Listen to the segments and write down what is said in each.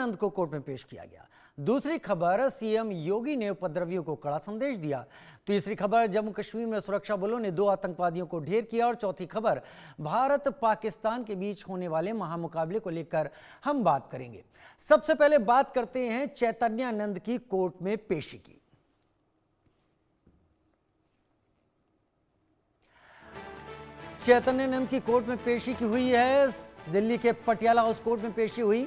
चेतनानंद को कोर्ट में पेश किया गया। दूसरी खबर, सीएम योगी ने उपद्रवियों को कड़ा संदेश दिया। तीसरी खबर, जम्मू कश्मीर में सुरक्षा बलों ने 2 आतंकवादियों को ढेर किया। और चौथी खबर, भारत पाकिस्तान के बीच होने वाले महामुकाबले को लेकर हम बात करेंगे। सबसे पहले बात करते हैं चैतन्यानंद की कोर्ट में पेशी की। चैतन्यानंद की कोर्ट में पेशी की हुई है। दिल्ली के पटियाला हाउस कोर्ट में पेशी हुई।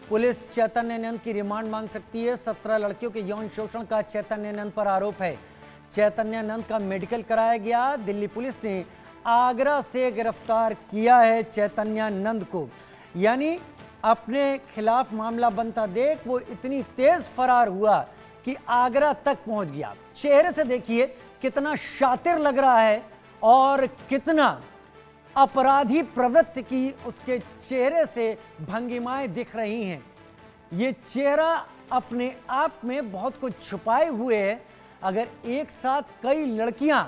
पुलिस चैतन्यानंद की रिमांड मांग सकती है। 17 लड़कियों के यौन शोषण का चैतन्यानंद पर आरोप है। चैतन्यानंद का मेडिकल कराया गया। दिल्ली पुलिस ने आगरा से गिरफ्तार किया है चैतन्यानंद को। यानी अपने खिलाफ मामला बनता देख वो इतनी तेज फरार हुआ कि आगरा तक पहुंच गया। चेहरे से देखिए कितना शातिर लग रहा है और कितना अपराधी प्रवृत्ति की उसके चेहरे से भंगिमाएं दिख रही हैं। ये चेहरा अपने आप में बहुत कुछ छुपाए हुए है। अगर एक साथ कई लड़कियां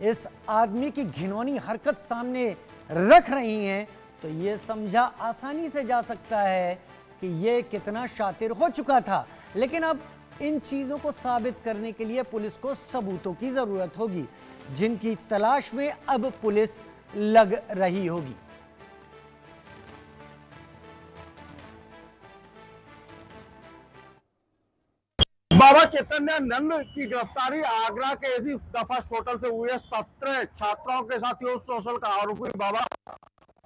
इस आदमी की घिनौनी हरकत सामने रख रही हैं तो ये समझा आसानी से जा सकता है कि ये कितना शातिर हो चुका था। लेकिन अब इन चीजों को साबित करने के लिए पुलिस को सबूतों की जरूरत होगी, जिनकी तलाश में अब पुलिस लग रही होगी। बाबा चैतन्यानंद की गिरफ्तारी आगरा के इसी दफाश होटल से हुई है। 17 छात्राओं के साथ यौन शोषण का आरोपी बाबा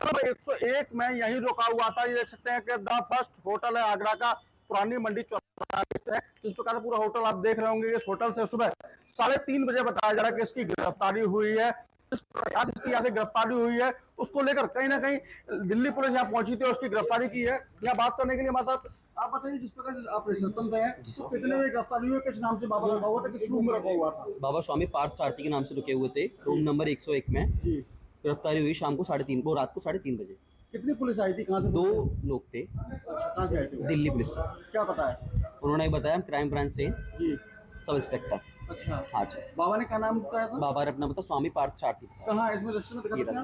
101 में यहीं रुका हुआ था। ये देख सकते हैं कि द फर्स्ट होटल है आगरा का, पुरानी मंडी चौराहे है। जिस प्रकार से पूरा होटल आप देख रहे होंगे, इस होटल से सुबह 3:30 बजे बताया जा रहा है कि इसकी गिरफ्तारी हुई है। इसकी यहाँ से गिरफ्तारी हुई है, उसको लेकर कहीं ना कहीं दिल्ली पुलिस यहाँ पहुंची थी और उसकी गिरफ्तारी की है। यहाँ बात करने के लिए हमारे साथ आप बताइए, जिस प्रकार से आप रिसेप्शन पे हैं, तो कितने बजे गिरफ्तारी हुई, किस नाम से बाबा रखा हुआ था, किस रूम में रखा हुआ था? बाबा स्वामी पार्थ सारथी के नाम से रुके हुए थे, रूम नंबर 101 में। गिरफ्तारी हुई शाम को 3:30 को, रात को 3:30 बजे। कितनी पुलिस आई थी, कहाँ से? 2 लोग थे। कहाँ से आए थे? दिल्ली पुलिस से। क्या बताया? उन्होंने बताया हम क्राइम ब्रांच से जी। Sub inspector. अच्छा, हाँ जी। बाबा ने क्या नाम बताया था? बाबा ने अपना बताया स्वामी पार्थ सारथी। कहाँ इसमें रजिस्टर में दिखा?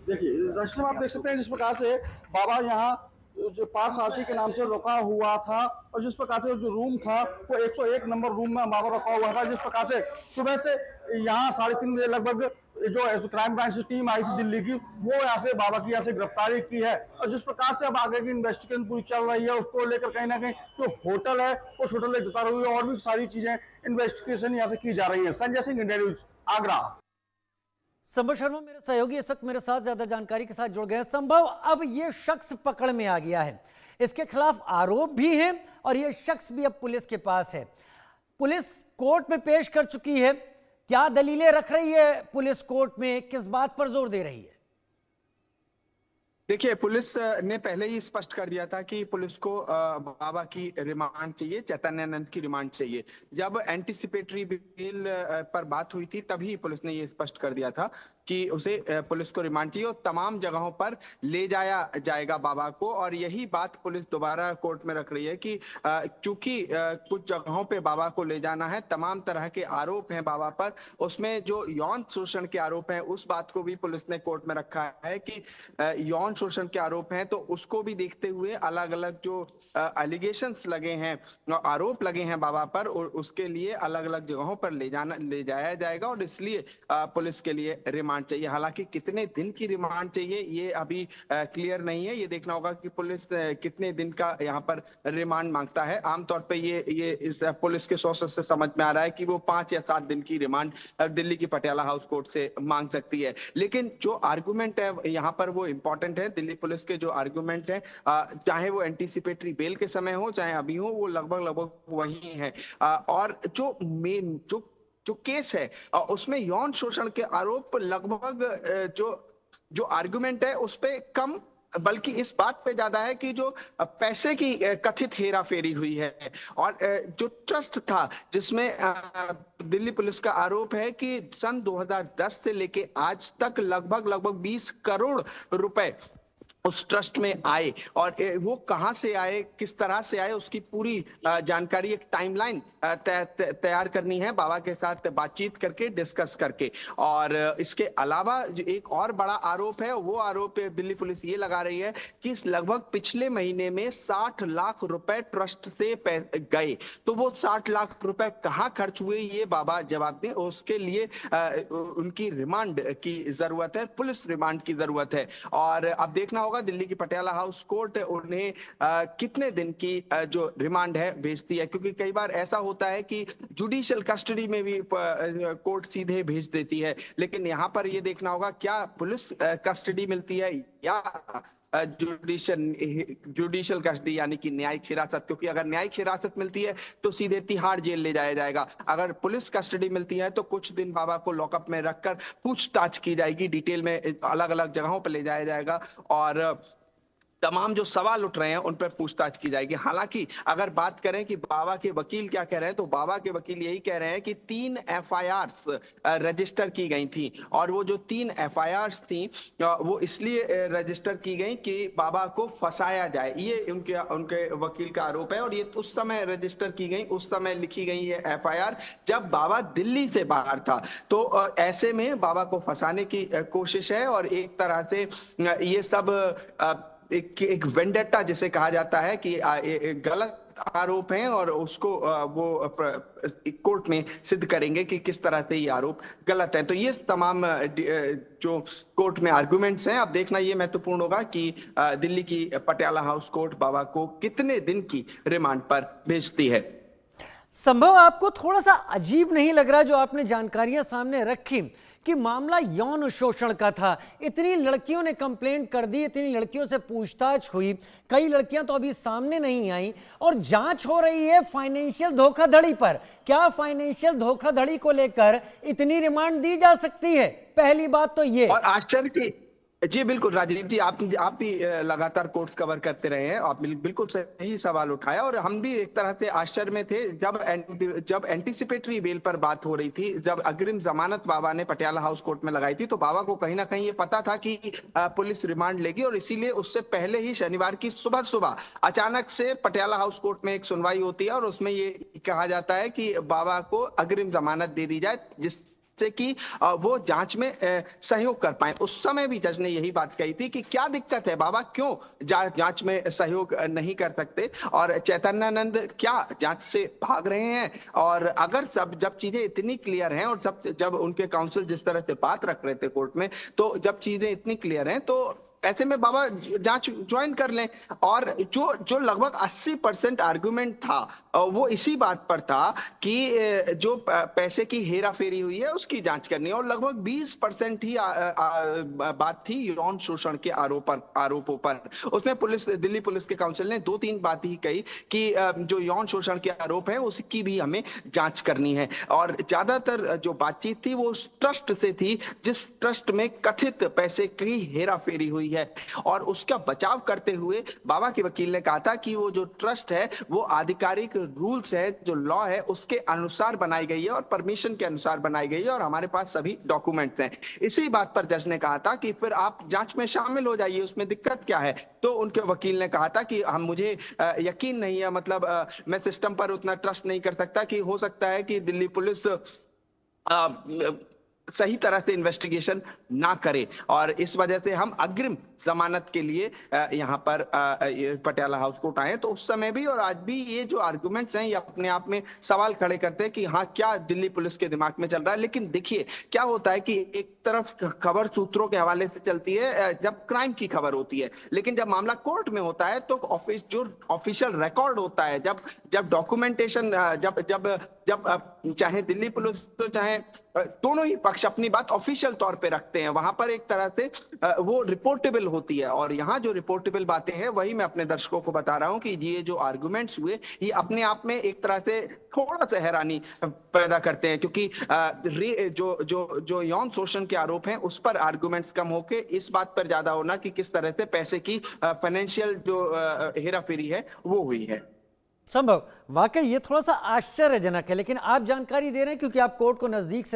देखिए रजिस्टर में आप देख सकते हैं जिस प्रकार से बाबा यहाँ जो पार्थ सारथी के नाम से रुका हुआ था और जिस प्रकार से जो रूम था वो 101 नंबर रूम में बाबा रखा हुआ था। जिस प्रकार से सुबह से यहाँ 3:30 बजे लगभग जो क्राइम ब्रांच की टीम आई थी दिल्ली की, वो यहाँ से बाबा की यहाँ से गिरफ्तारी की है। और जिस प्रकार से अब आगे की इन्वेस्टिगेशन पूरी चल रही है, उसको लेकर कहीं ना कहीं जो होटल है उस होटल में गिरफ्तार हुई है और भी सारी चीजें इन्वेस्टिगेशन यहाँ से की जा रही है। Sanjay Singh, India news, Agra. संभव शर्मा मेरे सहयोगी इस वक्त मेरे साथ ज्यादा जानकारी के साथ जुड़ गए हैं। संभव, अब ये शख्स पकड़ में आ गया है, इसके खिलाफ आरोप भी हैं और ये शख्स भी अब पुलिस के पास है। पुलिस कोर्ट में पेश कर चुकी है। क्या दलीलें रख रही है पुलिस कोर्ट में, किस बात पर जोर दे रही है? देखिए, पुलिस ने पहले ही स्पष्ट कर दिया था कि पुलिस को बाबा की रिमांड चाहिए, चैतन्यानंद की रिमांड चाहिए। जब एंटीसिपेटरी बेल पर बात हुई थी तभी पुलिस ने ये स्पष्ट कर दिया था कि उसे पुलिस को रिमांड चाहिए और तमाम जगहों पर ले जाया जाएगा बाबा को। और यही बात पुलिस दोबारा कोर्ट में रख रही है कि चूंकि कुछ जगहों पे बाबा को ले जाना है, तमाम तरह के आरोप हैं बाबा पर, उसमें जो यौन शोषण के आरोप हैं उस बात को भी पुलिस ने कोर्ट में रखा है कि यौन शोषण के आरोप हैं तो उसको भी देखते हुए अलग अलग जो एलिगेशंस लगे हैं, आरोप लगे हैं बाबा पर, और उसके लिए अलग अलग जगहों पर ले जाया जाएगा और इसलिए पुलिस के लिए रिमांड चाहिए। हालांकि कितने दिन की रिमांड चाहिए ये अभी क्लियर नहीं है। ये देखना होगा कि पुलिस कितने दिन का यहाँ पर रिमांड मांगता है। आमतौर पे ये इस पुलिस के सोर्सेस से समझ में आ रहा है कि वो 5 या 7 दिन की रिमांड दिल्ली की पटियाला हाउस कोर्ट से मांग सकती है। लेकिन जो आर्गुमेंट है यहाँ पर वो इंपॉर्टेंट है। दिल्ली पुलिस के जो आर्गुमेंट है, चाहे वो एंटीसिपेटरी बेल के समय हो चाहे अभी हो, वो लगभग वही है। और जो मेन जो केस है उसमें यौन शोषण के आरोप लगभग जो आर्गुमेंट है उस पे कम, बल्कि इस बात पे ज्यादा है कि जो पैसे की कथित हेरा फेरी हुई है और जो ट्रस्ट था जिसमें दिल्ली पुलिस का आरोप है कि सन 2010 से लेके आज तक लगभग 20 करोड़ रुपए उस ट्रस्ट में आए और वो कहां से आए, किस तरह से आए, उसकी पूरी जानकारी, एक टाइमलाइन तैयार करनी है बाबा के साथ बातचीत करके, डिस्कस करके। और इसके अलावा जो एक और बड़ा आरोप है, वो आरोप दिल्ली पुलिस ये लगा रही है कि लगभग पिछले महीने में 60 लाख रुपए ट्रस्ट से गए। तो वो 60 लाख रुपए कहां खर्च हुए, ये बाबा जवाब दें। उसके लिए उनकी रिमांड की जरूरत है, पुलिस रिमांड की जरूरत है। और अब देखना होगा दिल्ली की पटियाला हाउस कोर्ट उन्हें कितने दिन की जो रिमांड है भेजती है, क्योंकि कई बार ऐसा होता है कि जुडिशियल कस्टडी में भी कोर्ट सीधे भेज देती है। लेकिन यहां पर ये देखना होगा क्या पुलिस कस्टडी मिलती है या जुडिशियल कस्टडी यानी कि न्यायिक हिरासत। क्योंकि अगर न्यायिक हिरासत मिलती है तो सीधे तिहाड़ जेल ले जाया जाएगा। अगर पुलिस कस्टडी मिलती है तो कुछ दिन बाबा को लॉकअप में रखकर पूछताछ की जाएगी, डिटेल में अलग अलग जगहों पर ले जाया जाएगा और तमाम जो सवाल उठ रहे हैं उन पर पूछताछ की जाएगी। हालांकि अगर बात करें कि बाबा के वकील क्या कह रहे हैं, तो बाबा के वकील यही कह रहे हैं कि 3 एफआईआर्स रजिस्टर की गई थी और वो जो 3 एफआईआर्स थी वो इसलिए रजिस्टर की गई कि बाबा को फंसाया जाए, ये उनके वकील का आरोप है। और ये उस समय रजिस्टर की गई, उस समय लिखी गई ये एफआईआर जब बाबा दिल्ली से बाहर था। तो ऐसे में बाबा को फंसाने की कोशिश है और एक तरह से ये सब एक वेंडेटा जिसे कहा जाता है कि गलत आरोप हैं और उसको वो कोर्ट में सिद्ध करेंगे कि किस तरह से ये आरोप गलत है। तो ये तमाम जो कोर्ट में आर्गुमेंट्स हैं, अब देखना ये महत्वपूर्ण होगा कि दिल्ली की पटियाला हाउस कोर्ट बाबा को कितने दिन की रिमांड पर भेजती है। संभव आपको थोड़ा सा अजीब नहीं लग रहा जो आपने जानकारियां सामने रखी कि मामला यौन शोषण का था? इतनी लड़कियों ने कंप्लेंट कर दी, इतनी लड़कियों से पूछताछ हुई, कई लड़कियां तो अभी सामने नहीं आई और जांच हो रही है फाइनेंशियल धोखाधड़ी पर। क्या फाइनेंशियल धोखाधड़ी को लेकर इतनी रिमांड दी जा सकती है? पहली बात तो ये। और आश्चर्य की जी बिल्कुल राजीव जी, आप भी लगातार कोर्ट्स कवर करते रहे हैं, आप बिल्कुल सही सवाल उठाया और हम भी एक तरह से आश्चर्य में थे जब एंटीसिपेटरी बेल पर बात हो रही थी, जब अग्रिम जमानत बाबा ने पटियाला हाउस कोर्ट में लगाई थी, तो बाबा को कहीं ना कहीं ये पता था कि पुलिस रिमांड लेगी और इसीलिए उससे पहले ही शनिवार की सुबह सुबह अचानक से पटियाला हाउस कोर्ट में एक सुनवाई होती है और उसमें ये कहा जाता है कि बाबा को अग्रिम जमानत दे दी जाए जिस से कि वो जांच में सहयोग कर पाए। उस समय भी जज ने यही बात कही थी कि क्या दिक्कत है, बाबा क्यों जांच में सहयोग नहीं कर सकते और चैतन्यानंद क्या जांच से भाग रहे हैं। और अगर जब चीजें इतनी क्लियर हैं और जब उनके काउंसिल जिस तरह से बात रख रहे थे कोर्ट में, तो जब चीजें इतनी क्लियर हैं तो ऐसे में बाबा जांच ज्वाइन कर लें। और जो लगभग 80% आर्गुमेंट था वो इसी बात पर था कि जो पैसे की हेरा फेरी हुई है उसकी जांच करनी है और लगभग 20% ही बात थी यौन शोषण के आरोपों पर। उसमें दिल्ली पुलिस के काउंसिल ने 2-3 बात ही कही कि जो यौन शोषण के आरोप है उसकी भी हमें जांच करनी है। और ज्यादातर जो बातचीत थी वो उस ट्रस्ट से थी जिस ट्रस्ट में कथित पैसे की हेरा फेरी हुई है। और उसका बचाव करते हुए बाबा के वकील ने कहा था कि वो जो ट्रस्ट है वो आधिकारिक रूल्स है, जो लॉ है उसके अनुसार बनाई गई है और परमिशन के अनुसार बनाई गई है और हमारे पास सभी डॉक्यूमेंट्स हैं। इसी बात पर जज ने कहा था कि फिर आप जांच में शामिल हो जाइए, उसमें दिक्कत क्या है। तो उनके वकील ने कहा था कि मुझे यकीन नहीं है, मतलब मैं सिस्टम पर उतना ट्रस्ट नहीं कर सकता कि हो सकता है कि दिल्ली पुलिस सही तरह से इन्वेस्टिगेशन ना करे और इस वजह से हम अग्रिम जमानत के लिए यहाँ पर पटियाला हाउस कोर्ट आए। तो उस समय भी और आज भी ये जो आर्गुमेंट्स हैं ये अपने आप में सवाल खड़े करते हैं कि हाँ क्या दिल्ली पुलिस के दिमाग में चल रहा है। लेकिन देखिए क्या होता है कि एक तरफ खबर सूत्रों के हवाले से चलती है जब क्राइम की खबर होती है, लेकिन जब मामला कोर्ट में होता है तो जो ऑफिशियल रिकॉर्ड होता है, जब डॉक्यूमेंटेशन जब चाहे दिल्ली पुलिस तो चाहे दोनों ही पक्ष अपनी बात ऑफिशियल तौर पे रखते हैं, वहां पर एक तरह से वो रिपोर्टेबल होती है। और यहाँ जो रिपोर्टेबल बातें हैं वही मैं अपने दर्शकों को बता रहा हूँ कि ये जो आर्गुमेंट्स हुए ये अपने आप में एक तरह से थोड़ा सा हैरानी पैदा करते हैं, क्योंकि जो यौन शोषण के आरोप हैं उस पर आर्गुमेंट्स कम होके इस बात पर ज्यादा होना कि किस तरह से पैसे की फाइनेंशियल जो हेराफेरी है वो हुई है। संभव वाकई ये थोड़ा सा आश्चर्यजनक है, लेकिन आप जानकारी दे रहे हैं क्योंकि आप कोर्ट को नजदीक से